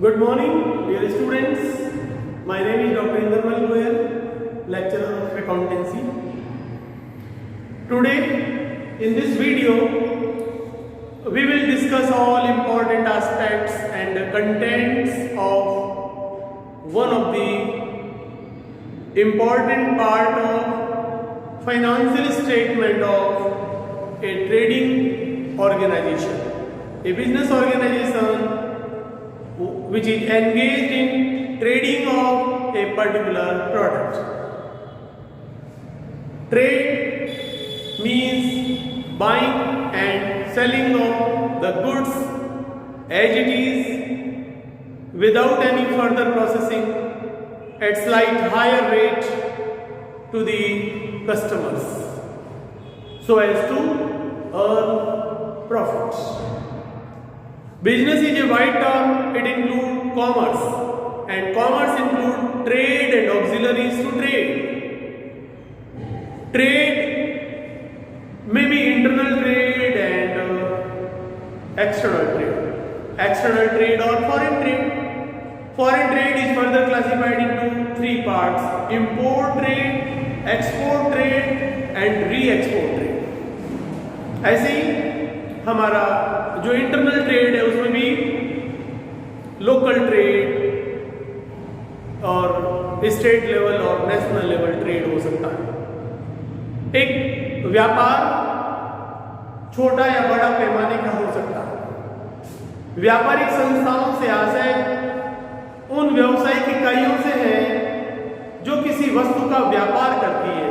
Good morning, dear students. My name is Dr. Indermal Goyal, lecturer of accountancy. Today, in this video, we will discuss all important aspects and contents of one of the important part of financial statement of a trading organization, a business organization which is engaged in trading of a particular product. Trade means buying and selling of the goods as it is without any further processing at slight higher rate to the customers so as to earn profits. Business is a wide term. It includes commerce, and commerce includes trade and auxiliaries to trade. Trade may be internal trade and external trade. External trade or foreign trade. Foreign trade is further classified into three parts: import trade, export trade and re-export trade. ऐसे ही हमारा जो internal trade है उसमें भी local trade और state level और national level trade हो सकता है। एक व्यापार छोटा या बड़ा पैमाने का हो सकता है। व्यापारिक संस्थाओं से आशय उन व्यावसायिक इकाइयों से है जो किसी वस्तु का व्यापार करती है,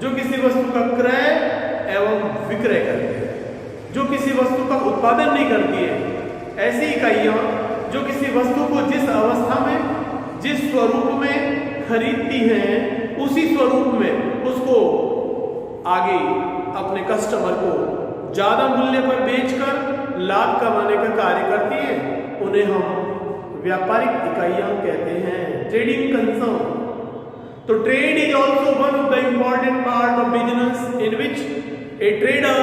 जो किसी वस्तु का क्रय एवं विक्रय करती है, जो किसी वस्तु का उत्पादन नहीं करती है। ऐसी इकाइयां जो किसी वस्तु को जिस अवस्था में, जिस स्वरूप में खरीदती हैं, उसी स्वरूप में उसको आगे अपने कस्टमर को ज्यादा मूल्य पर बेचकर लाभ कमाने का कार्य करती हैं, उन्हें हम व्यापारिक इकाइयां कहते हैं, ट्रेडिंग कंसर्न। तो trade is also one of the important part of business in which A trader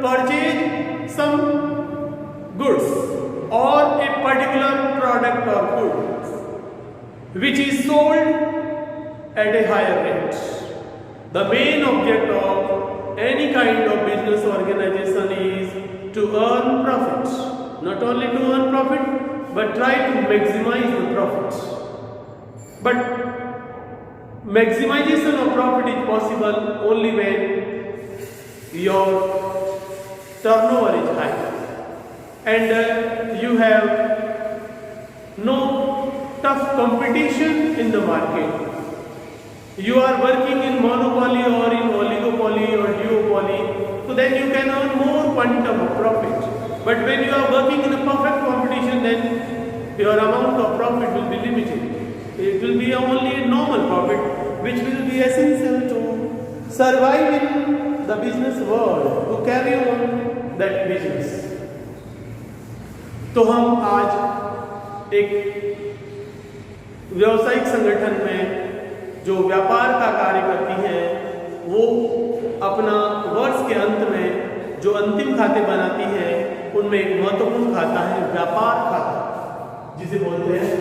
purchase some goods or a particular product or good which is sold at a higher rate. The main object of any kind of business organization is to earn profit. Not only to earn profit but try to maximize the profits. But maximization of profit is possible only when your turnover is high and you have no tough competition in the market. You are working in monopoly or in oligopoly or duopoly, so then you can earn more quantum of profit. But when you are working in a perfect competition, then your amount of profit will be limited. It will be only a normal profit which will be essential to survive in the business world, to carry on that business. तो हम आज एक व्यावसायिक संगठन में जो व्यापार का कार्य करती है, वो अपना वर्ष के अंत में जो अंतिम खाते बनाती है, उनमें एक महत्वपूर्ण खाता है व्यापार खाता, जिसे बोलते हैं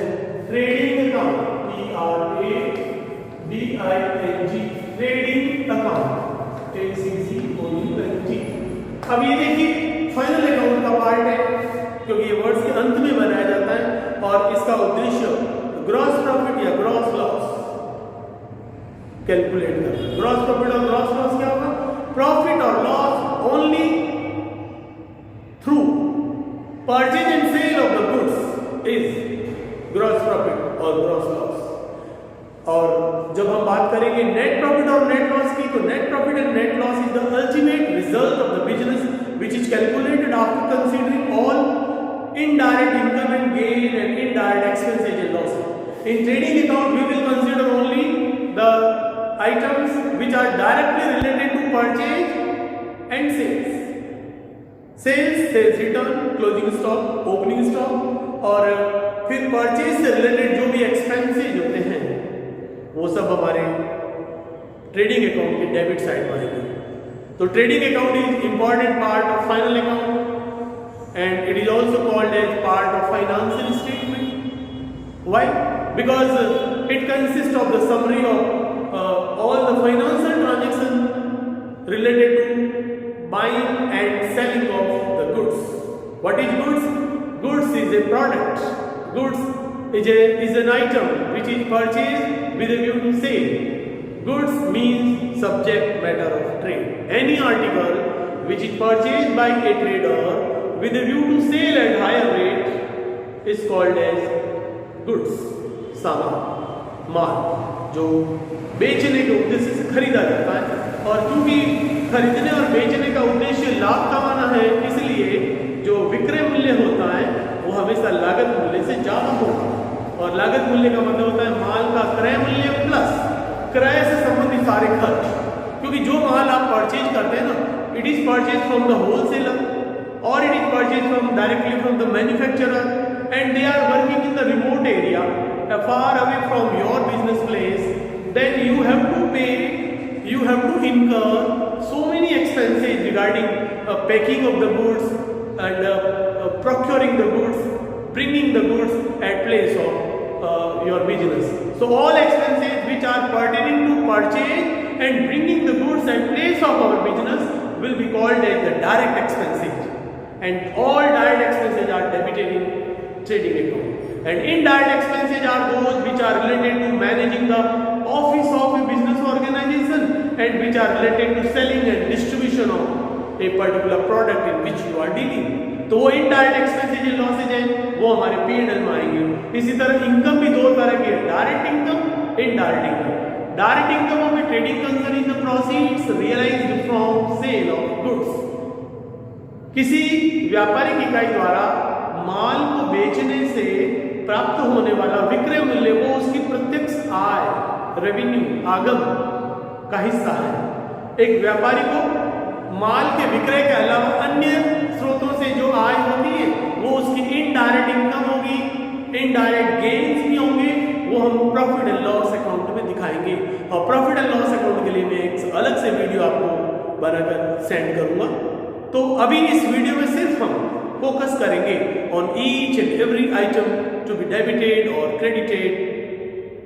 trading account, TRADING, trading account, TCCOUNT। अब ये देखिए फाइनल अकाउंट का पार्ट है, क्योंकि ये वर्ष के अंत में बनाया जाता है और इसका उद्देश्य ग्रॉस प्रॉफिट या ग्रॉस लॉस कैलकुलेट करना। ग्रॉस प्रॉफिट और ग्रॉस लॉस क्या होगा? प्रॉफिट और loss only through purchase and sale of the goods is gross profit और ग्रॉस लॉस। और जब हम बात करेंगे नेट प्रॉफिट और नेट लॉस की, तो net profit and net loss is the ultimate result of the business which is calculated after considering all indirect income and gain and indirect expenses and losses. In trading account, we will consider only the items which are directly related to purchase and sales. sales return, closing stock, opening stock, और फिर purchase से related जो भी expenses होते हैं वो सब हमारे ट्रेडिंग अकाउंट के डेबिट साइड में आएंगे। तो trading account is important part of final account and it is also called as part of financial statement. Why? Because it consists of the summary of all the financial transactions related to buying and selling of the goods. What is goods? Goods is a product. Goods is an item which is purchased with a view to sale. Goods means subject matter of trade. Any article which is purchased by a trader with a view to sale at higher rate is called as goods. सामान, माल जो बेचने के उद्देश्य से खरीदा जाता है, और क्योंकि खरीदने और बेचने का उद्देश्य लाभ कमाना है, इसलिए जो विक्रय मूल्य होता है वो हमेशा लागत मूल्य से ज़्यादा होगा। और लागत मूल्य का मतलब होता है माल का क्रय मूल्य प्लस क्रय से संबंधित सारे खर्च। क्योंकि जो माल आप परचेज करते हैं ना, it is purchase from the wholesaler और it is purchase from directly from the manufacturer, and they are working in the remote area far away from your business place, then you have to incur so many expenses regarding packing of the goods and procuring the goods, bringing the goods at place of your business. So all expenses which are pertaining to purchase and bringing the goods at place of our business will be called as the direct expenses, and all direct expenses are debited in trading account. And indirect expenses are those which are related to managing the office of a business organization and which are related to selling and distribution of a particular product in which you are dealing. तो वो indirect expenses या losses हैं वो हमारे P&L में आएंगे। इसी तरह इनकम भी दो तरह की है, direct income, indirect income. Direct income of a trading concern is the proceeds realised from sale of goods. किसी व्यापारिक इकाई द्वारा माल को बेचने से प्राप्त होने वाला विक्रय मूल्य वो उसकी प्रत्यक्ष आय, रेवेन्यू, आगम का हिस्सा है। एक व्यापारी को माल के विक्रय के अलावा अन्य स्रोतों से जो आय होती है वो उसकी इनडायरेक्ट इनकम होगी, इनडायरेक्ट गेन्स भी होंगे, वो हम प्रॉफिट एंड लॉस अकाउंट में दिखाएंगे। और प्रॉफिट एंड लॉस अकाउंट के लिए मैं एक अलग से वीडियो आपको बनाकर सेंड करूंगा। तो अभी इस वीडियो में सिर्फ हम फोकस करेंगे on each and every item to be debited और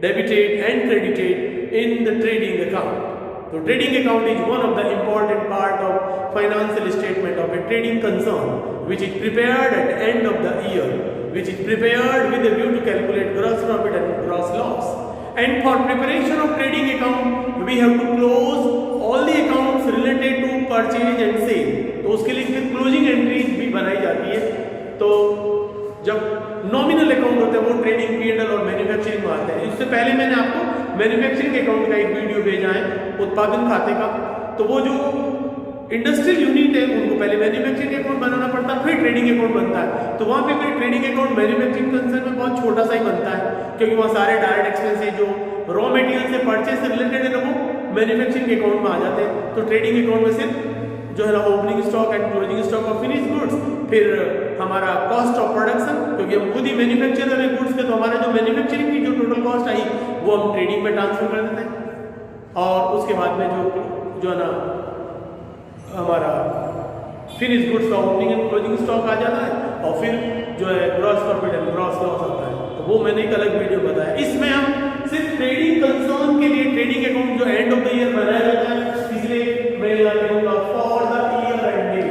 debited and credited in the trading account. So trading account is one of the important part of financial statement of a trading concern, which is prepared at the end of the year, which is prepared with a view to calculate gross profit and gross loss. And for preparation of trading account, we have to close all the accounts related to purchase and sale. तो उसके लिए फिर closing entries भी बनाई जाती है। तो जब नॉमिनल अकाउंट होता है वो ट्रेडिंग, P&L और मैन्युफैक्चरिंग में आता है। इससे पहले मैंने आपको मैन्युफैक्चरिंग अकाउंट का एक वीडियो भेजा है, उत्पादन खाते का। तो वो जो इंडस्ट्रियल यूनिट है उनको पहले मैन्युफैक्चरिंग अकाउंट बनाना पड़ता है, फिर ट्रेडिंग अकाउंट बनता है। तो वहाँ पे फिर ट्रेडिंग अकाउंट मैन्युफैक्चरिंग कंसर्न में बहुत छोटा सा ही बनता है, क्योंकि वहाँ सारे डायरेक्ट एक्सपेंसेस जो रॉ मटेरियल से परचेज से रिलेटेड है वो मैन्युफैक्चरिंग अकाउंट में आ जाते हैं। तो ट्रेडिंग अकाउंट में सिर्फ जो है ना opening stock and closing stock of finish goods, फिर हमारा कॉस्ट ऑफ प्रोडक्शन, क्योंकि हम खुद ही मैन्युफैक्चरर है गुड्स के, तो हमारा जो मैन्युफैक्चरिंग की जो टोटल कॉस्ट आई वो हम ट्रेडिंग में ट्रांसफर कर देते हैं। और उसके बाद में जो है ना हमारा फिनिश गुड्स का ओपनिंग एंड क्लोजिंग स्टॉक आ जाता है, और फिर जो है gross profit and gross loss आता है। तो वो मैंने एक अलग वीडियो बताया। इसमें हम सिर्फ ट्रेडिंग कंसर्न के लिए ट्रेडिंग अकाउंट जो एंड ऑफ द ईयर बनाया जाता है, इसलिए मैं यहाँ करूँगा फॉर द ईयर एंडिंग।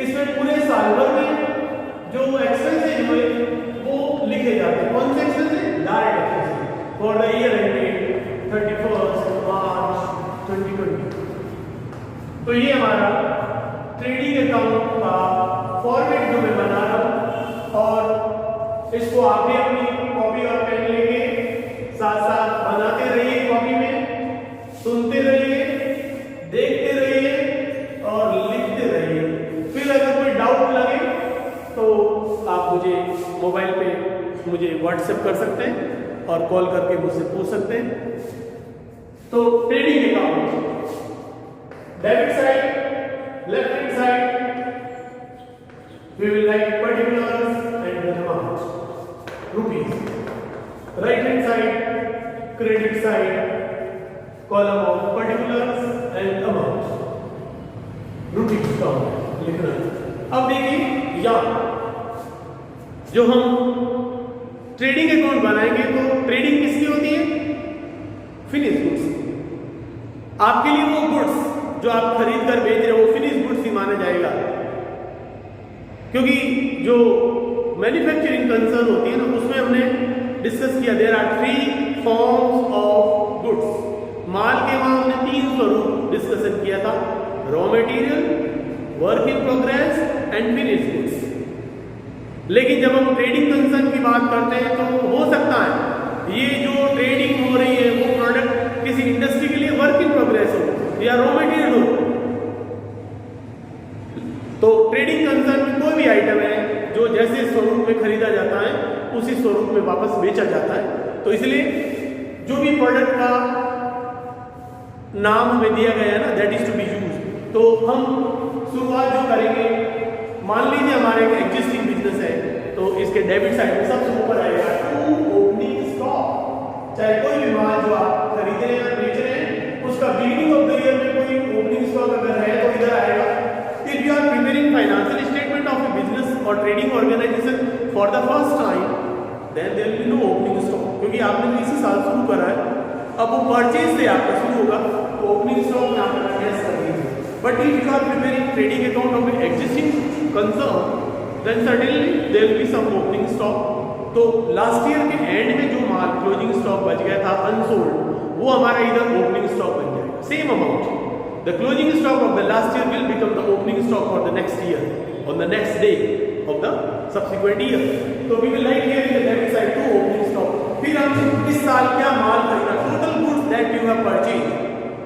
इसमें पूरे साल भर में जो एक्सपेंसेस हुए वो लिखे जाते हैं। कौन से expenses? Direct expenses for the year ending 31 मार्च 2020। तो ये हमारा ट्रेडिंग अकाउंट का फॉर्मेट जो मैं बना रहा हूँ, और इसको आप भी अपनी कॉपी और पेन लेके साथ साथ बनाते रहिए, कॉपी में सुनते रहिए, देखते रहिए और लिखते रहिए। फिर अगर कोई डाउट लगे तो आप मुझे मोबाइल पे मुझे व्हाट्सएप कर सकते हैं और कॉल करके मुझसे पूछ सकते हैं। तो trading account, debit side, left hand side we will write particulars and the amount, rupees. Right hand side, credit side, column of particulars and amount, rupees का लिखना है। अब देखिए यहाँ जो हम ट्रेडिंग अकाउंट गुड बनाएंगे तो ट्रेडिंग किसकी होती है? Finish goods. आपके लिए वो गुड्स जो आप खरीद कर बेच रहे हो वो फिनिश गुड्स ही माना जाएगा, क्योंकि जो मैन्युफैक्चरिंग कंसर्न होती है ना, उसमें हमने डिस्कस किया there are 3 forms of goods. माल के वहां हमने 3 स्वरूप डिस्कशन किया था, raw material, work in progress and finish goods. लेकिन जब हम ट्रेडिंग कंसर्न की बात करते हैं तो हो सकता है ये जो ट्रेडिंग हो रही है वो प्रोडक्ट किसी इंडस्ट्री के लिए वर्क इन प्रोग्रेस हो या रॉ मटेरियल हो। तो ट्रेडिंग कंसर्न में कोई भी आइटम है जो जैसे स्वरूप में खरीदा जाता है उसी स्वरूप में वापस बेचा जाता है। तो इसलिए जो भी प्रोडक्ट का नाम हमें दिया गया है ना, that is to be use. तो हम शुरुआत जो करेंगे, मान लीजिए हमारे एक एग्जिस्टिंग बिजनेस है, तो इसके डेबिट साइड में सबसे ऊपर आएगा टू ओपनिंग स्टॉक। चाहे कोई भी माल जो आप खरीद रहे हैं बेच रहे हैं, उसका बिगिनिंग ऑफ द ईयर में कोई ओपनिंग स्टॉक अगर है तो इधर आएगा। If you are preparing financial statement of a business और trading organization for the first time, then there will be no opening stock, क्योंकि आपने इसी साल शुरू करा है। अब वो परचेज से आपका शुरू होगा, तो ओपनिंग स्टॉक में आप कैश करेंगे। But if you are preparing trading account of existing concern, then suddenly there will be some opening stock. तो लास्ट ईयर के एंड में जो माल क्लोजिंग स्टॉक बच गया था अनसोल्ड, वो हमारा इधर ओपनिंग स्टॉक बन जाएगा, same amount. The closing stock of the last year will become the opening stock for the next year on the next day of the subsequent year. तो we will write here in the debit side to opening stock. फिर हम इस साल क्या माल खरीदा, total goods that you have purchase,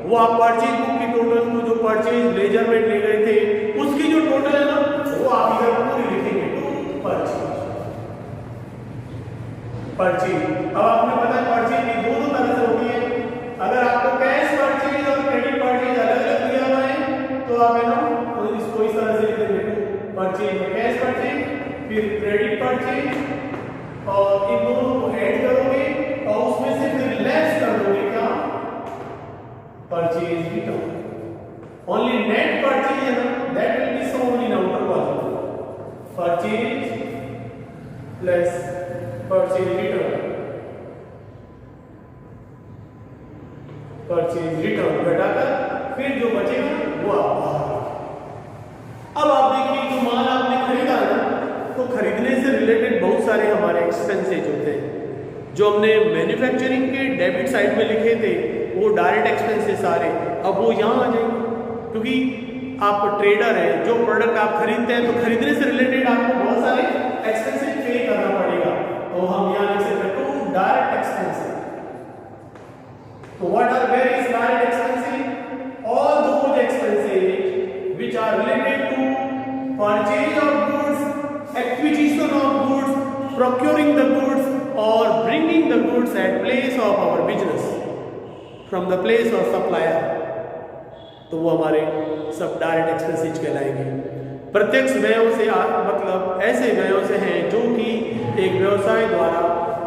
वो आप परचेज बुक की टोटल को जो परचेज मेजरमेंट ले गए थे उसकी जो टोटल है ना, वो आप इधर पूरी लिखेंगे टू परचेज। अब आपने पता है परचेज की दोनों तरह से होती है। अगर आपको कैश परचेज और क्रेडिट परचेज अलग अलग दिया हुआ है तो आप है ना इसको इस तरह से लिख देंगे, परचेज में कैश परचेज, फिर क्रेडिट परचेज, और इन दोनों को ऐड करोगे और उसमें से फिर लेस कर दोगे क्या, purchase return. Only net purchase है ना, that will be shown in outer column, purchase plus purchase return, purchase return घटाकर फिर जो बचेगा वो आप बाहर। अब आप देखिए जो माल आपने खरीदा है, तो खरीदने से रिलेटेड बहुत सारे हमारे एक्सपेंसेज होते हैं जो हमने मैन्युफैक्चरिंग के डेबिट साइड में लिखे थे, वो डायरेक्ट एक्सपेंसेस सारे अब वो यहाँ आ जाएंगे, क्योंकि आप ट्रेडर हैं, जो प्रोडक्ट आप खरीदते हैं तो खरीदने से रिलेटेड आपको बहुत सारे एक्सपेंसेस पे करना पड़ेगा। तो हम यहाँ लिख सकते हैं टू डायरेक्ट एक्सपेंसेस। तो what are various direct expenses? All those expenses which are related to purchase of goods, acquisition of goods, procuring the goods or bringing the goods at place of our business from the place of supplier, तो वो हमारे सब direct expenses कहलाएंगे। प्रत्यक्ष व्ययों से मतलब ऐसे व्ययों से हैं जो कि एक व्यवसाय द्वारा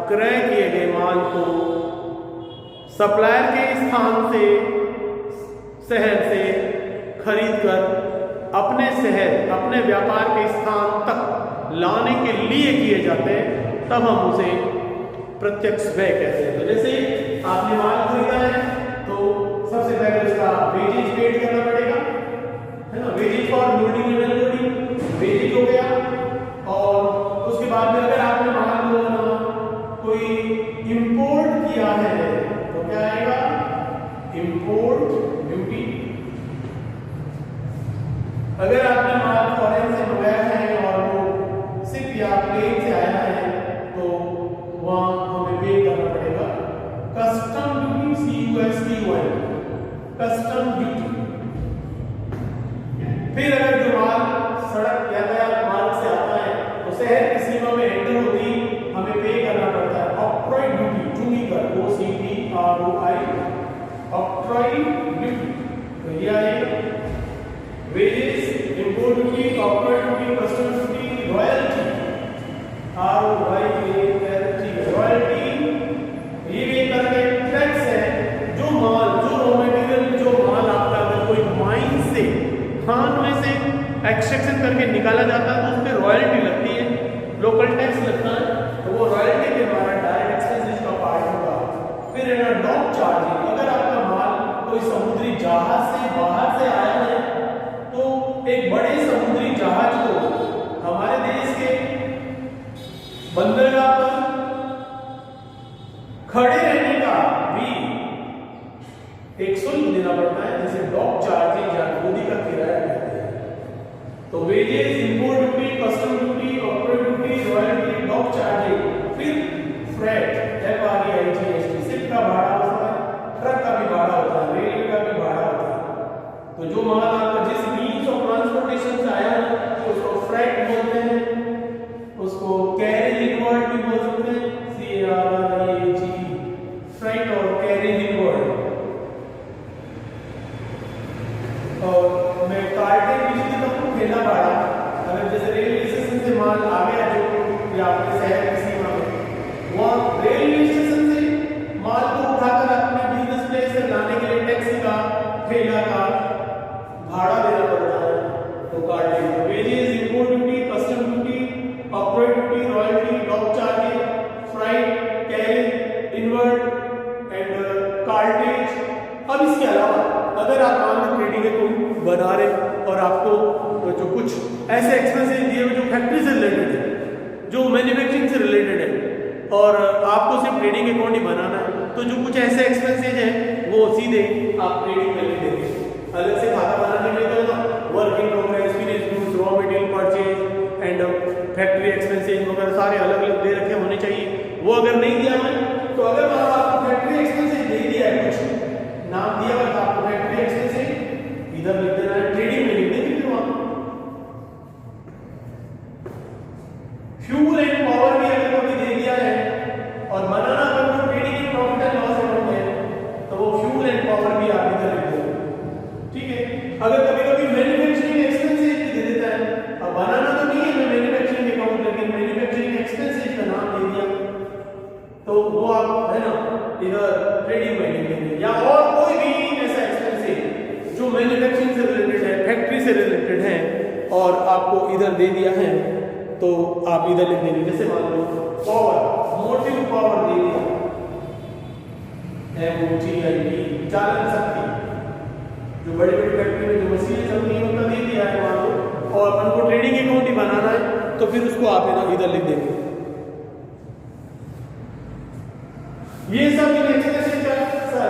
क्रय किए गए माल को सप्लायर के स्थान से शहर से खरीदकर अपने शहर अपने व्यापार के स्थान तक लाने के लिए किए जाते हैं, तब हम उसे प्रत्यक्ष व्यय कहते हैं। तो जैसे आपने माल खरीदा है तो सबसे पहले उसका वेजेज पेड करना पड़ेगा, है ना, wages for loading and unloading wages हो गया। और उसके बाद में अगर आपने माल कोई इंपोर्ट किया है तो क्या आएगा, इंपोर्ट ड्यूटी। अगर आपने माल फॉरेन से मंगाया है और वो सिर्फ या प्लेन से आया है तो वहां हमें पे करना पड़ेगा custom duty, CUSTY, custom duty. फिर अगर जो माल सड़क यातायात मार्ग से आता है तो शहर की सीमा में एंटर होती हमें पे करना पड़ता है ऑक्ट्रॉय ड्यूटी, चूंगी कर, OCTROI, ऑक्ट्रॉय ड्यूटी। तो ये आएगा wages, import duty, octroi duty, custom duty, royalty, ROYALT, royalty. ये भी एक तरह का टैक्स है जो माल, जो रॉ मटेरियल, जो माल आपका अगर कोई माइन से, खान में से एक्सट्रैक्शन करके निकाला जाता है तो उस पर रॉयल्टी लगती है, लोकल टैक्स लगता है, तो वो रॉयल्टी के द्वारा डायरेक्ट खड़े रहने का भी एक शुल्क देना पड़ता है, जिसे डॉक चार्जेज या गोदी का किराया कहते हैं। तो wages, import duty, custom duty, operate duty, royalty, dock charges, फिर फ्रेट, FREIGST, शिप का भाड़ा होता है, ट्रक का भी भाड़ा होता है, रेलवे का भी भाड़ा होता है। तो जो माल आपका जिस मीन्स ऑफ ट्रांसपोर्टेशन से आया है उसको फ्रेट बोलते हैं, उसको कैरेज इनवर्ड भी बोल सकते हैं, CARRAG, फ्रेट और कैरेज इनवर्ड। और मैं कार्टेज भी लिख देता हूँ, ठेला भाड़ा। अगर जैसे रेलवे स्टेशन से माल आ गया जो या अपने शहर की सीमा में, वहाँ रेलवे स्टेशन से माल को उठाकर अपने बिजनेस प्लेस से लाने के लिए टैक्सी का, ठेला का भाड़ा देना पड़ता है, तो cartage. Wages, import duty, custom duty, operate duty, royalty, dock charges, freight, carriage inward and cartage. अब इसके अलावा अगर आप मान ट्रेडिंग अकाउंट बना रहे और आपको जो कुछ ऐसे एक्सपेंसेस दिए हुए जो फैक्ट्री से रिलेटेड है, जो मैन्युफैक्चरिंग से रिलेटेड है, और आपको सिर्फ ट्रेडिंग अकाउंट ही बनाना है, तो जो कुछ ऐसे एक्सपेंसेस हैं वो सीधे आप ट्रेडिंग में लिख देंगे। अलग से खाता बनाने के लिए तो work in progress, finish goods, raw material purchase and factory expenses वगैरह सारे अलग अलग दे रखे होने चाहिए। वो अगर नहीं दिया है तो अगर आपको फैक्ट्री एक्सपेंसेस दे दिया है, कुछ नाम दिया हुआ, तो आपको फैक्ट्री एक्सपेंसेस इधर लिख देना है, ट्रेडिंग में लिख देंगे। फिर वहां फ्यूल एंड पावर भी अगर कभी दे दिया है और बनाना अगर ट्रेडिंग की प्रॉफिट एंड लॉस अकाउंट है तो वो फ्यूल एंड पावर भी आप इधर लिख देंगे। ठीक है। अगर कभी-कभी मैन्युफैक्चरिंग एक्सपेंसेस भी दे देता है, अब बनाना तो नहीं है मैं मैन्युफैक्चरिंग अकाउंट, लेकिन मैन्युफैक्चरिंग एक्सपेंसेस का नाम दे दिया तो वो आप है ना इधर ट्रेडिंग में लिख देंगे। या और कोई भी ऐसा एक्सपेंसेस जो मैन्युफैक्चरिंग से रिलेटेड है, फैक्ट्री से रिलेटेड है और आपको इधर दे दिया है तो आप इधर लिख देंगे। जैसे मान लो पावर, मोटिव पावर दे दिया, MOTIV, चालन शक्ति, जो बड़ी बड़ी फैक्ट्री में जो मशीनें चलती हैं उनका दे दिया है मान लो, और अपन को ट्रेडिंग अकाउंट ही बनाना है तो फिर उसको आप इधर लिख देंगे। ये सब एक्सपेंसेस का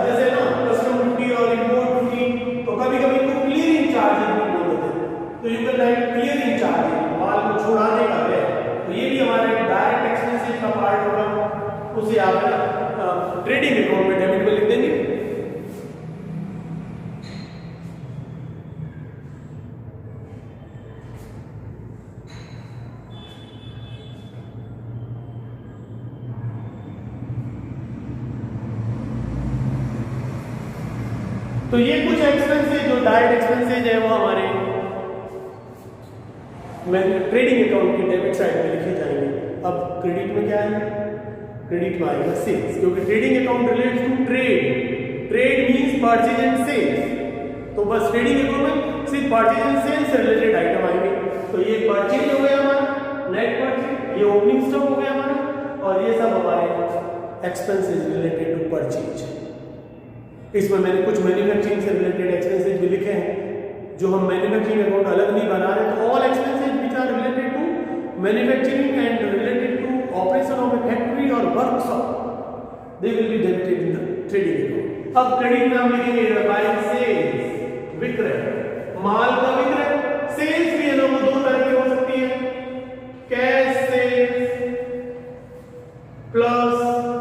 जैसे ना कस्टम ड्यूटी और इंपोर्ट ड्यूटी, तो कभी-कभी इनको क्लियरिंग चार्जेस भी बोल देते हैं, तो you can write clearing charges, माल को छुड़ाने का है, तो ये भी हमारे डायरेक्ट एक्सपेंसेस का पार्ट होगा, उसे आप ट्रेडिंग अकाउंट में डेबिट में लिख देंगे। तो ये कुछ एक्सपेंसेस जो डायरेक्ट एक्सपेंसेस है वो हमारे ट्रेडिंग अकाउंट की डेबिट साइड में लिखे जाएंगे। अब क्रेडिट में क्या है? क्रेडिट में आएगा सेल्स, क्योंकि trading account relates to trade. Trade means purchase and sales, तो बस ट्रेडिंग अकाउंट में सिर्फ परचेज एंड सेल्स से रिलेटेड आइटम आएंगे। तो ये परचेज हो गया हमारा नेट परचेज, ये ओपनिंग स्टॉक हो गया हमारा, और ये सब हमारे एक्सपेंसेस रिलेटेड टू परचेज। इसमें मैंने कुछ मैन्युफैक्चरिंग से रिलेटेड एक्सपेंसेस भी लिखे हैं, जो हम मैन्युफैक्चरिंग अकाउंट अलग नहीं बना रहे, तो all expenses which are related to manufacturing and related to operation of a factory और workshop, they will be debited in the trading account. अब क्रेडिट में हम लिखेंगे बाय सेल्स, विक्रय, माल का विक्रय। सेल्स भी है ना, वो दो तरह की हो सकती है, cash sales plus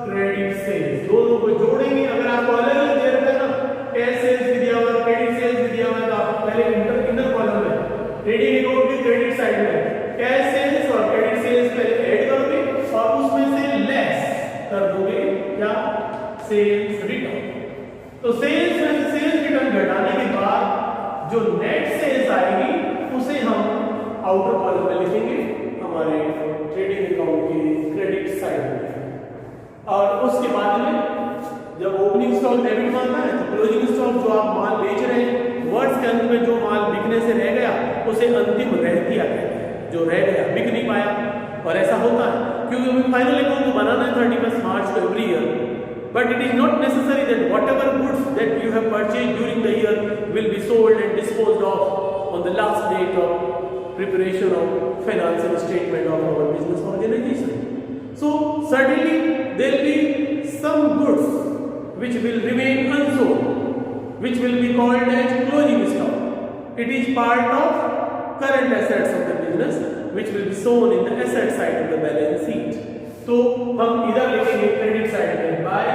credit sales, दोनों को जोड़ेंगे। अगर आपको अलग अलग दे रखा है ना, कैश सेल्स भी दिया हुआ, क्रेडिट सेल्स भी दिया हुआ, तो आप पहले इनर कॉलम में ट्रेडिंग अकाउंट की क्रेडिट साइड में कैश सेल्स और क्रेडिट सेल्स पहले ऐड करोगे और उसमें से लेस कर दोगे क्या, सेल्स रिटर्न। तो सेल्स में से सेल्स रिटर्न घटाने के बाद जो नेट सेल्स आएगी उसे हम आउटर कॉलम में लिखेंगे हमारे ट्रेडिंग अकाउंट की क्रेडिट साइड में। और उसके बाद में जब ओपनिंग स्टॉक डेबिट में आता है तो क्लोजिंग स्टॉक, जो आप माल बेच रहे हैं, वर्ष के अंत में जो माल बिकने से रह गया उसे अंतिम रहतिया कहते हैं, जो रह गया बिक नहीं पाया। और ऐसा होता है क्योंकि हमें फाइनल अकाउंट को बनाना है 31 मार्च को every year, but it is not necessary that whatever goods that you have purchased during the year will be sold and disposed of on the last date of preparation of financial statement of our business organization. So certainly there will be some goods which will remain unsold, which will be called as closing stock. It is part of current assets of the business which will be shown in the asset side of the balance sheet. तो हम इधर लिखेंगे credit side में by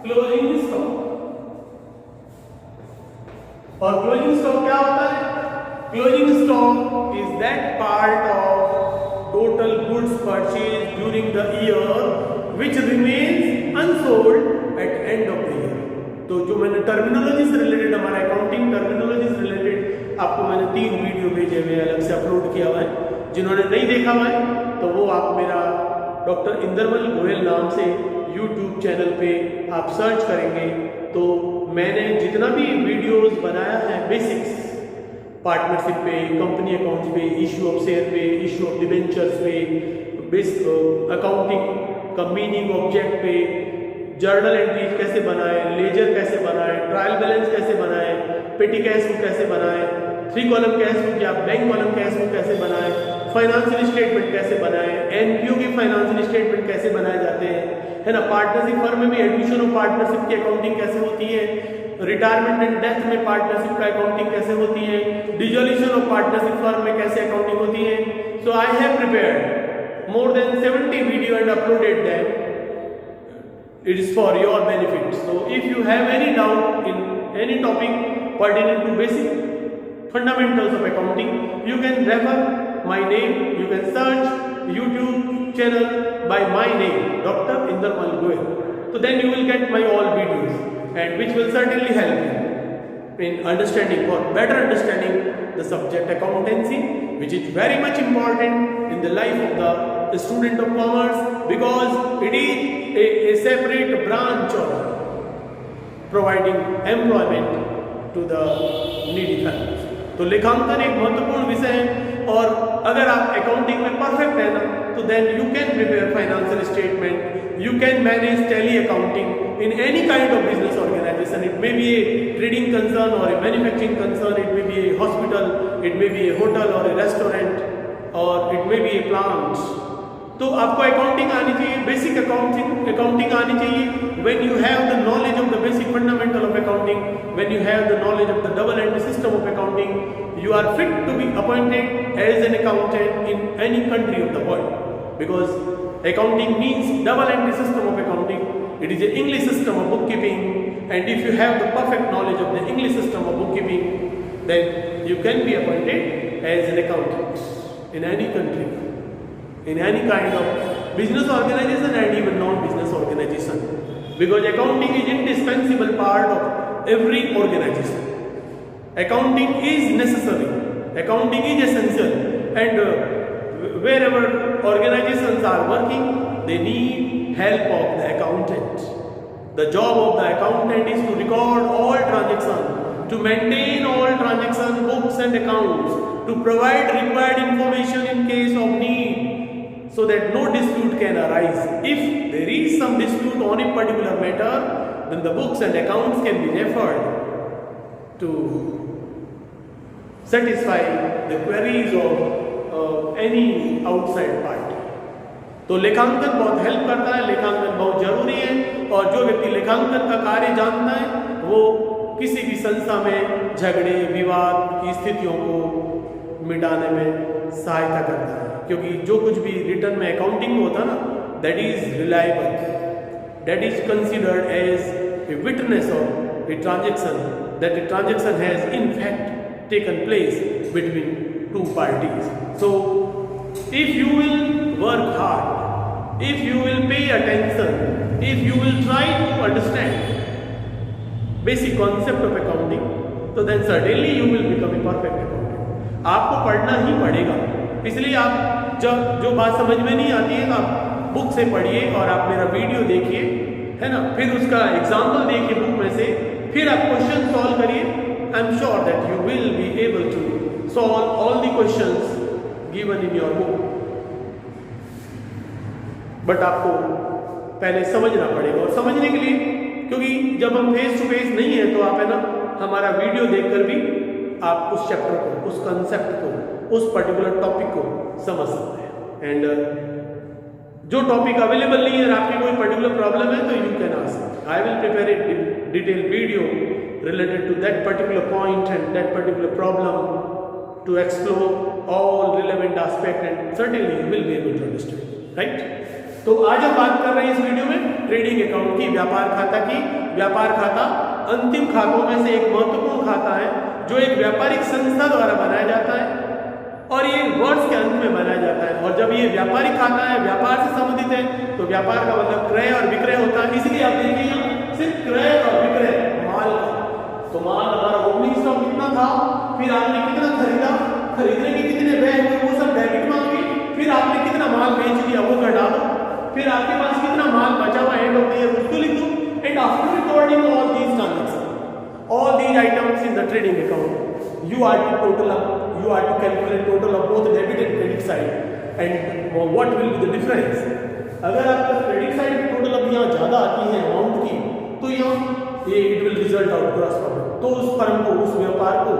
closing stock. और closing stock क्या होता है? Closing stock is that part of total goods purchase during the year which remains unsold at end of the year. तो जो मैंने टर्मिनोलॉजी से रिलेटेड, हमारा अकाउंटिंग टर्मिनोलॉजी से रिलेटेड आपको मैंने 3 वीडियो भेजे हुए अलग से अपलोड किया हुआ है। जिन्होंने नहीं देखा हुआ है तो वो आप मेरा डॉक्टर इंदरमल गोयल नाम से YouTube चैनल पे आप सर्च करेंगे तो मैंने जितना भी वीडियोस बनाया है बेसिक्स पार्टनरशिप पे, कंपनी अकाउंट्स पे, इशू ऑफ शेयर पे, इशू ऑफ डिबेंचर्स पे, अकाउंटिंग का मीनिंग ऑब्जेक्ट पे, जर्नल एंट्रीज कैसे बनाएं, लेजर कैसे बनाएं, ट्रायल बैलेंस कैसे बनाएं, पेटी कैश बुक कैसे बनाएं, 3 कॉलम कैश बुक या बैंक कॉलम कैश बुक कैसे बनाएं, फाइनेंशियल स्टेटमेंट कैसे बनाएं, एनपीओ की फाइनेंशियल स्टेटमेंट कैसे बनाए जाते हैं, है ना। पार्टनरशिप फर्म में भी एडमिशन ऑफ पार्टनरशिप की अकाउंटिंग कैसे होती है, रिटायरमेंट एंड डेथ में पार्टनरशिप का अकाउंटिंग कैसे होती है, डिसोल्यूशन ऑफ पार्टनरशिप फर्म में कैसे अकाउंटिंग होती है। So I have prepared more than 70 video and uploaded them. It is for your benefit. So if you have any doubt in any topic pertaining to basic fundamentals of accounting, you can refer my name. You can search YouTube channel by my name, Dr. Indermal Goel. So then you will get my all videos, and which will certainly help you in understanding, for better understanding the subject accountancy, which is very much important in the life of the student of commerce, because it is a separate branch of providing employment to the needy families. तो लेखांकन एक महत्वपूर्ण विषय है, और अगर आप accounting में परफेक्ट है ना तो then you can prepare financial statement, you can manage tally accounting in any kind of business organization. It may be a trading concern or a manufacturing concern, it may be a hospital, it may be a hotel or a restaurant, or it may be a plant. तो आपको accounting आनी चाहिए, basic accounting आनी चाहिए। when you have the knowledge of the basic fundamental of accounting, when you have the knowledge of the double entry system of accounting, you are fit to be appointed as an accountant in any country of the world, because accounting means double entry system of accounting. It is an English system of bookkeeping, and if you have the perfect knowledge of the English system of bookkeeping, then you can be appointed as an accountant in any country, in any kind of business organization and even non-business organization, because accounting is indispensable part of every organization. Accounting is necessary, accounting is essential, and wherever organizations are working, they need help of the accountant. The job of the accountant is to record all transactions, to maintain all transaction books and accounts, to provide required information in case of need, so that no dispute can arise. If there is some dispute on a particular matter, then the books and accounts can be referred to satisfy the queries of any outside party. तो लेखांकन बहुत help करता है, लेखांकन बहुत जरूरी है, और जो व्यक्ति लेखांकन का कार्य जानता है वो किसी भी संस्था में झगड़े विवाद की स्थितियों को मिटाने में सहायता करता है, क्योंकि जो कुछ भी रिटर्न में अकाउंटिंग में होता है ना, that is reliable, that is considered as a witness of a transaction, that a transaction has in fact taken place between two parties. So if you will work hard, if you will pay attention, if you will try to understand basic concept of accounting, so then certainly you will become a perfect accountant. आपको पढ़ना ही पड़ेगा, इसलिए आप जब जो बात समझ में नहीं आती है आप बुक से पढ़िए और आप मेरा वीडियो देखिए, है ना, फिर उसका एग्जाम्पल देखिए बुक में से, फिर आप क्वेश्चन सॉल्व करिए. I am sure that you will be able to solve all the questions given in your book. But आपको पहले समझना पड़ेगा, और समझने के लिए, क्योंकि जब हम फेस टू फेस नहीं है तो आप है ना हमारा वीडियो देखकर भी आप उस चैप्टर को, उस कंसेप्ट को, उस पर्टिकुलर टॉपिक को समझ सकते हैं. एंड जो टॉपिक अवेलेबल नहीं है, आपकी कोई पर्टिकुलर प्रॉब्लम है, तो you can ask. I will prepare a detail video related to that particular point and that particular problem to explore all relevant aspect and certainly you will be able to understand, right? तो आज हम बात कर रहे हैं इस video में trading account की, व्यापार खाता की. व्यापार खाता अंतिम खातों में से एक महत्वपूर्ण खाता है जो एक व्यापारिक संस्था द्वारा बनाया जाता है और ये वर्ष के अंत में बनाया जाता है. और जब ये व्यापारिक खाता है, व्यापार से संबंधित है, तो व्यापार का मतलब क्रय और विक्रय होता है. इसलिए आप देखिए सिर्फ क्रय और विक्रय माल का, तो माल हमारा ओपनिंग स्टॉक कितना था, फिर आपने कितना खरीदा, खरीदने के कितने व्यय हुए, वो सब डेबिट में होंगे. फिर आपने कितना माल बेच दिया वो घटा दो, फिर आपके पास कितना माल बचा हुआ एंड ऑफ द ईयर उसको लिख दो. And after recording all these transaction, all these items in the trading account, you are to calculate total of both debit and credit side and what will be the difference. अगर आपका credit side total अब यहाँ ज़्यादा आती है amount की, तो यहाँ ये it will result out gross profit. तो उस फर्म को, उस व्यापार को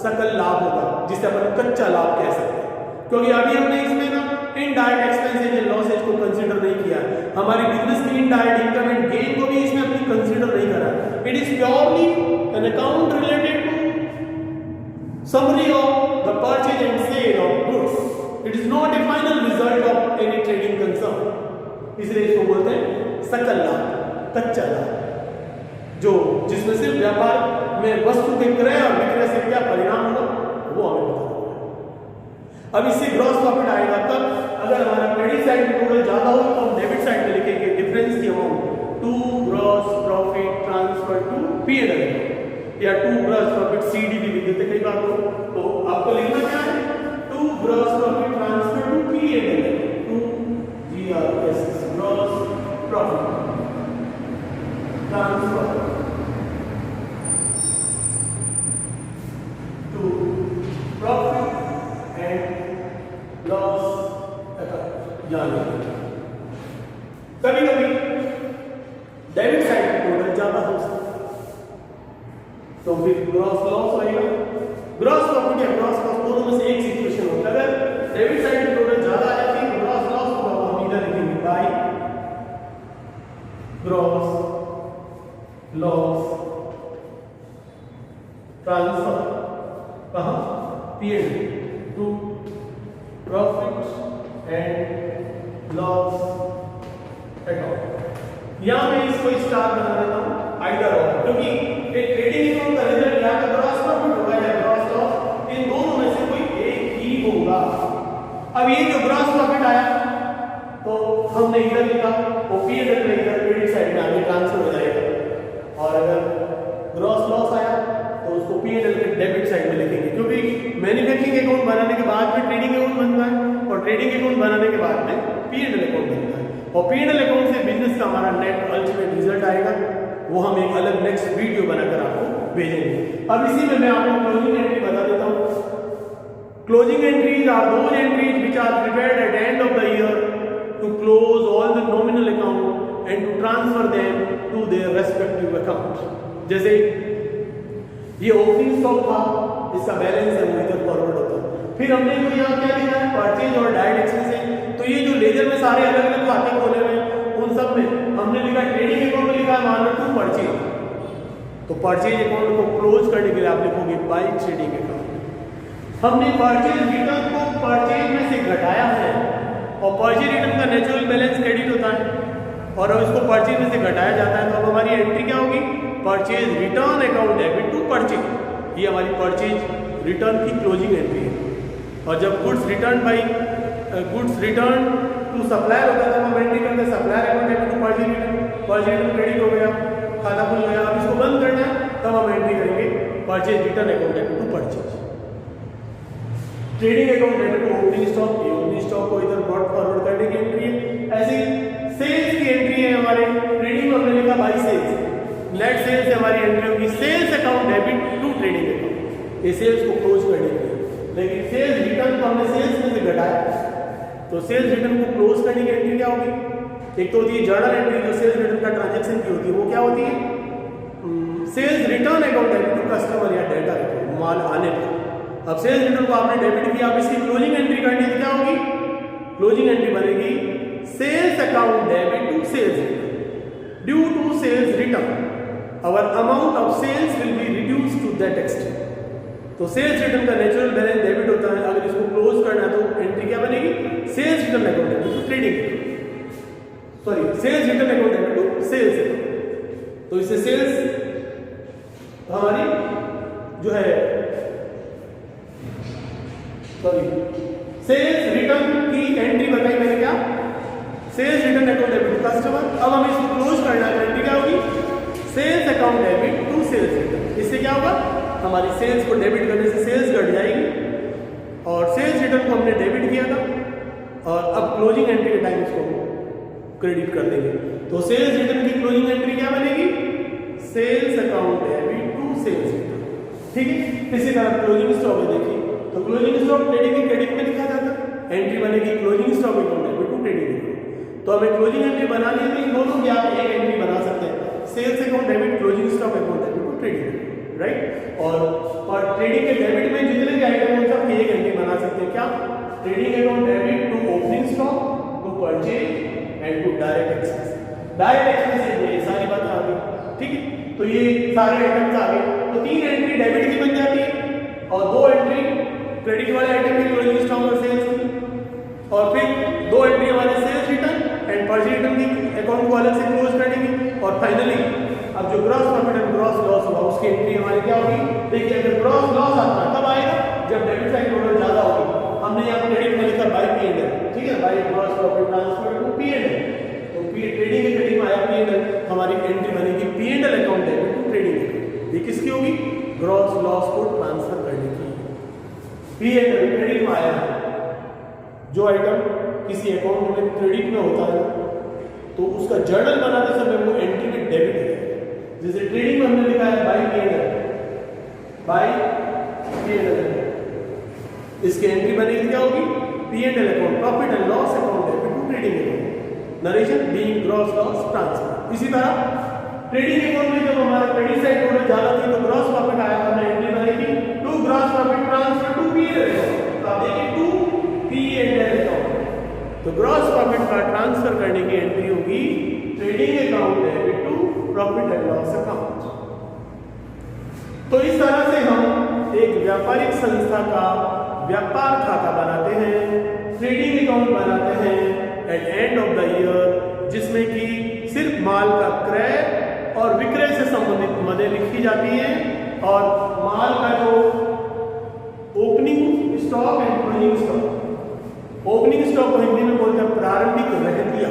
सकल लाभ होगा, जिसे अपन कच्चा लाभ कह सकते हैं. क्योंकि अभी हमने इसमें ना इनडायरेक्ट एक्सपेंसेज एंड लॉसेज को कंसीडर नहीं किया. हमारी बिजनेस की इनडायरेक्ट इनकम एंड गेन को भी इसमें अपनी कंसीडर नहीं करा. It is purely an account related to summary of the purchase and sale of goods. It is not a final result of any trading concern. इसलिए इसको बोलते हैं सकल लाभ, कच्चा लाभ, जो जिसमें सिर्फ व्यापार में वस्तु के क्रय और विक्रय से क्या परिणाम होगा वो हमें पता होगा. अब इससे ग्रॉस प्रॉफिट आएगा तब अगर हमारा क्रेडिट साइड टोटल ज्यादा हो तो हम डेबिट साइड में लिखेंगे डिफरेंस की amount to gross profit transfer to PNL या टू ग्रॉस प्रॉफिट सीडी भी लिख देते कई बार. तो आपको लिखना क्या है, to gross profit transfer to PNL, to GRS gross profit transfer to profit and loss account. कभी कभी डेबिट साइड की टोटल ज्यादा हो सकता है, तो फिर ग्रॉस लॉस होएगा. ग्रॉस प्रॉफिट या ग्रॉस लॉस दोनों में से एक सिचुएशन होता है. अगर डेबिट साइड की टोटल ज्यादा आ जाती है, ग्रॉस लॉस को हम इधर लिखेंगे बाय ग्रॉस लॉस ट्रांसफर कहाँ PNL to profit and loss account. यहाँ मैं इसको स्टार बना देता हूँ आइदर और, क्योंकि एक ट्रेडिंग अकाउंट का रिजल्ट या तो ग्रॉस प्रॉफिट होगा या ग्रॉस लॉस, इन दोनों में से कोई एक ही होगा. अब ये जो ग्रॉस प्रॉफिट आया तो हमने इधर लिखा, वो पीएनएल में इधर क्रेडिट साइड में आगे ट्रांसफर हो जाएगा. और अगर ग्रॉस लॉस आया तो उसको पीएनएल के डेबिट साइड में लिखेंगे, क्योंकि मैन्युफैक्चरिंग अकाउंट बनाने के बाद में ट्रेडिंग अकाउंट बनता है और ट्रेडिंग अकाउंट बनाने के बाद में पीएनएल अकाउंट बनता है. और पीएनएल अकाउंट से बिजनेस का हमारा नेट अल्टीमेट रिजल्ट आएगा, वो हम एक अलग नेक्स्ट वीडियो बनाकर आपको भेजेंगे. अब इसी में मैं आपको क्लोजिंग एंट्री बता देता हूँ. Closing entries are those entries which are prepared at the end of the year to close all the nominal account and to transfer them to their respective account. जैसे ये ओपनिंग स्टॉक था, इसका balance है वो इधर forward होता है. फिर हमने जो यहाँ क्या लिखा है परचेज और डायरेक्ट एक्सपेंसेस, तो ये जो लेजर में सारे अलग अलग खाते खोले हुए हैं उन सब में हमने लिखा ट्रेडिंग अकाउंट में लिखा है मान लो टू परचेज. तो परचेज अकाउंट को क्लोज करने के लिए आप लिखोगे बाय ट्रेडिंग अकाउंट. हमने परचेज रिटर्न को परचेज में से घटाया है और परचेज रिटर्न का नेचुरल बैलेंस क्रेडिट होता है और अब इसको परचेज में से घटाया जाता है, तो अब हमारी एंट्री क्या होगी, purchase return account debit to purchase. ये हमारी परचेज रिटर्न की क्लोजिंग एंट्री है. और जब गुड्स रिटर्न टू सप्लायर होता है तब हम एंट्री करते हैं supplier account debit to purchase return. Purchase return credit हो गया, खाता खुल गया. अब इसको बंद करना है तब हम एंट्री करेंगे purchase return account debit to purchase. Trading account debit to opening stock, ये ओपनिंग स्टॉक को इधर ब्रॉड फॉरवर्ड करने की एंट्री है. ऐसी सेल्स की एंट्री है हमारे ट्रेडिंग में हमने लिखा बाय सेल्स. नेट सेल्स से हमारी एंट्री होगी sales account debit to trading account, ये सेल्स को क्लोज करने के लिए. लेकिन सेल्स रिटर्न को हमने सेल्स में से घटाया, तो सेल्स रिटर्न को क्लोज करने की एंट्री क्या होगी, एक तो होती है जर्नल एंट्री जो सेल्स रिटर्न का ट्रांजैक्शन की होती है, वो क्या होती है sales return account debit to customer या डेटा अकाउंट माल आने पर. अब सेल्स रिटर्न को आपने डेबिट किया, अब इसकी क्लोजिंग एंट्री करनी है तो क्या होगी, क्लोजिंग एंट्री बनेगी sales account debit to sales return. Due to sales return, our amount of sales will be reduced to that extent. तो सेल्स रिटर्न का नेचुरल बैलेंस डेबिट होता है, अगर इसको क्लोज करना है तो एंट्री क्या बनेगी? Sales return account debit to trading, sorry sales return account debit to sales account. तो इससे सेल्स हमारी जो है सॉरी सेल्स रिटर्न की एंट्री बताई मैंने, क्या sales return account debit to customer. अब हमें इसको क्लोज करना है, एंट्री क्या होगी? Sales account debit to sales return. इससे क्या होगा? हमारी सेल्स को डेबिट करने से सेल्स घट जाएगी और सेल्स रिटर्न को हमने डेबिट किया था और अब क्लोजिंग एंट्री के टाइम इसको क्रेडिट कर देंगे। तो सेल्स रिटर्न की क्लोजिंग एंट्री क्या बनेगी? Sales account debit to sales return. ठीक है, इसी तरह क्लोजिंग स्टॉक है, देखिए तो क्लोजिंग स्टॉक ट्रेडिंग के क्रेडिट में लिखा जाता है, एंट्री बनेगी closing stock account debit to trading account. तो हमें क्लोजिंग एंट्री बनानी है, इन दोनों की आप एक एंट्री बना सकते हैं, sales account debit closing stock account debit to trading, right. और ट्रेडिंग के डेबिट में जितने भी आइटम हों सबकी एक एंट्री बना सकते हैं, क्या? Trading account debit to opening stock, to purchase and to direct expense. Direct expense ये सारी बातें आ गई, ठीक है। तो ये सारे आइटम्स आ गए, तो 3 एंट्री डेबिट की बन जाती है और 2 एंट्री क्रेडिट वाले आइटम की क्लोजिंग स्टॉक और सेल्स की, और फिर 2 एंट्री हमारे sales return and purchase return की अकाउंट को अलग से क्लोज करने की, और फाइनली अब जो gross profit and gross loss हुआ उसकी एंट्री हमारी क्या होगी? देखिए अगर ग्रॉस लॉस आता है कब आएगा? जब डेबिट साइड टोटल ज्यादा होगी। हमने यहाँ क्रेडिट में लिखा बाय P&L, ठीक है, by gross profit transfer to P&L। तो ट्रेडिंग के क्रेडिट में आया P&L, हमारी एंट्री बनेगी P&L account debit to trading account. ये किसकी होगी? ग्रॉस लॉस को ट्रांसफर करने की। P&L क्रेडिट में आया, जो आइटम किसी अकाउंट में क्रेडिट में होता है तो उसका जर्नल बनाते समय वो एंट्री में डेबिट है। जैसे ट्रेडिंग में हमने लिखा है बाय P&L, इसकी एंट्री बनेगी क्या होगी? P&L account profit and loss account debit to trading account, narration being gross loss transfer. इसी तरह ट्रेडिंग अकाउंट में जब हमारा क्रेडिट साइड टोटल ज्यादा थी तो ग्रॉस प्रॉफिट आया, हमने एंट्री बनेगी to gross profit transfer to P&L account. तो आप देखिए टू P&L अकाउंट, तो ग्रॉस प्रॉफिट का ट्रांसफर करने की एंट्री होगी trading account debit to profit and loss account. तो इस तरह से हम एक व्यापारिक संस्था का व्यापार खाता बनाते हैं, ट्रेडिंग अकाउंट बनाते हैं at end of the year, जिसमें कि सिर्फ माल का क्रय और विक्रय से संबंधित मदें लिखी जाती हैं और माल का जो opening stock and closing stock, opening stock को हिंदी में बोलते हैं प्रारंभिक रहतिया।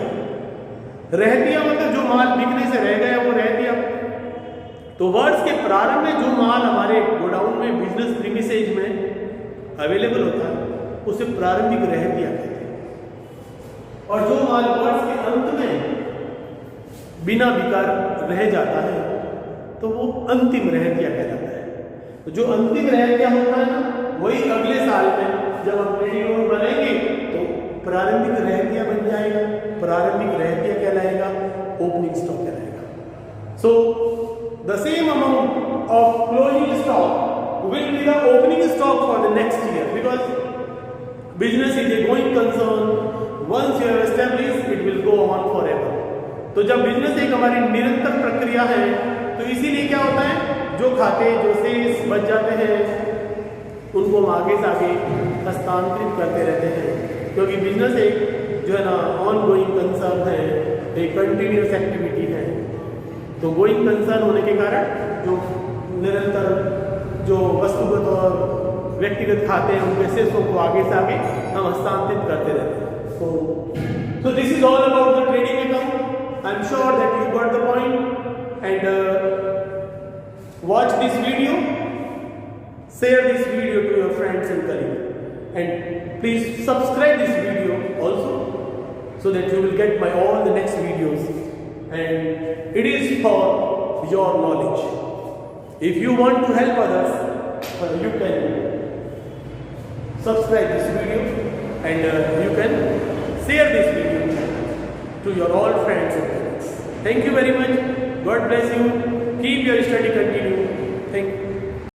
रहतिया मतलब जो माल बिकने से रह गया वो रहतिया। तो वर्ष के प्रारंभ में जो माल हमारे गोडाउन में बिजनेस प्रीमिसेज में अवेलेबल होता है उसे प्रारंभिक रहतिया कहते हैं, और जो माल वर्ष के अंत में बिना बिका रह जाता है तो वो अंतिम रहतिया कहलाता है। तो जो अंतिम रहतिया होता है ना, वही अगले साल में जब हम ट्रेडिंग अकाउंट बनाएंगे तो प्रारंभिक रहतिया बन जाएगा। प्रारंभिक रहतिया कहलाएगा, ओपनिंग स्टॉक कहलाएगा। So the same amount of closing stock will be the opening stock for the next year, because business is a going concern. Once you have established, it will go on forever. तो जब business एक हमारी निरंतर प्रक्रिया है तो इसीलिए क्या होता है, जो खाते जो शेष बच जाते हैं उनको हम आगे से आगे हस्तांतरित करते रहते हैं, क्योंकि बिजनेस एक जो है ना ऑन गोइंग कंसर्न है, एक कंटिन्यूस एक्टिविटी है। तो गोइंग कंसर्न होने के कारण जो निरंतर जो वस्तुगत और व्यक्तिगत खाते हैं उनके शेषों को आगे से आगे हम हस्तांतरित करते रहते हैं। So this is all about the trading account. I'm sure that you got the point, and watch this video, share this video to your friends and colleagues, and please subscribe this video also so that you will get my all the next videos, and it is for your knowledge. If you want to help others, you can subscribe this video, and you can share this video to your all friends and colleagues. Thank you very much. God bless you. Keep your study continue. Thank you.